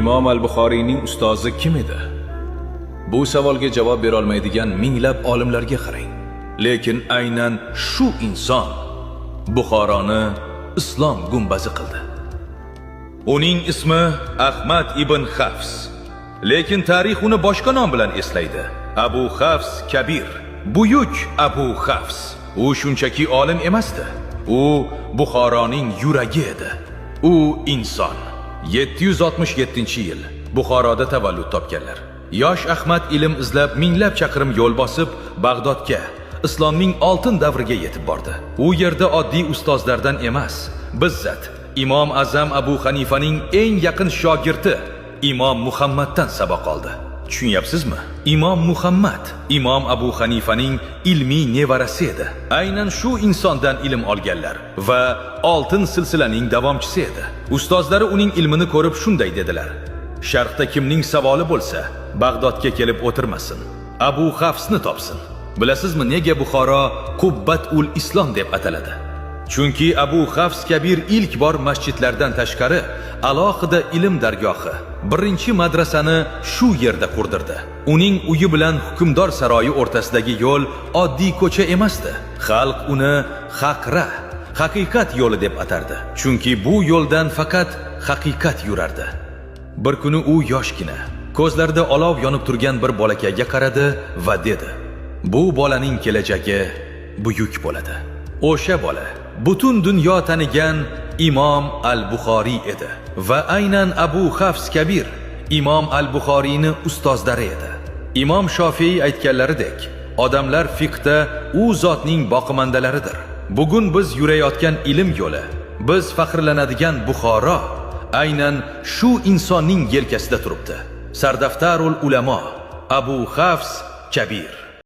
Imom al-Buxoriyning ustozi kim edi? Bu savolga javob bera olmaydigan minglab olimlarga qarang. Lekin aynan shu inson Buxoroni islom gumbazi qildi. Uning ismi Ahmad ibn Hafs. Lekin tarix uni boshqa nom bilan eslaydi. Abu Hafs Kabir. Buyuk Abu Hafs. U shunchaki olim emasdi. U Buxoroning yuragi edi. U inson. 767-yil Buxoroda tavallud topganlar. Yosh Ahmad ilm izlab minglab chaqirim yo'l bosib Bag'dodga, islomning oltin davriga yetib bordi. U yerda oddiy ustozlardan emas, bizzat Imom Azam Abu Hanifaning eng yaqin shogirdi Imom Muhammaddan saboq oldi. Tushunyapsizmi? Imom Muhammad Imom Abu Hanifaning ilmiy nevarasi edi. Aynan shu insondan ilm olganlar va oltin silsilaning davomchisi edi. Ustozlari uning ilmini ko'rib shunday dedilar: Sharqda kimning savoli bo'lsa, Bag'dodga kelib o'tirmasin, Abu Hafsni topsin. Bilasizmi nega Buxoro Qubbatul Islom deb ataladi? Chunki Abu Hafs Kabir ilk bor masjidlardan tashqari alohida ilm dargohi, birinchi madrasani shu yerda qurdirdi. Uning uyi bilan hukmdor saroyi o'rtasidagi yo'l oddiy ko'cha emasdi. Xalq uni haqra, haqiqat yo'li deb atardi. Chunki bu yo'ldan faqat haqiqat yurardi. Bir kuni u yoshgina, ko'zlarida olov yonib turgan bir bolakayga qaradi va dedi: "Bu bolaning kelajagi buyuk bo'ladi." O'sha bola butun dunyo tanigan Imom al-Buxoriy edi va aynan Abu Hafs Kabir Imom al-Buxoriyni ustozlari edi. Imom Shofiy aytganlaridek, odamlar fiqhda u zotning boqimandalaridir. Bugun biz yurayotgan ilm yo'li, biz faxrlanadigan Buxoro aynan shu insonning yelkasida turibdi. Sardaftarul ulamo Abu Hafs Kabir.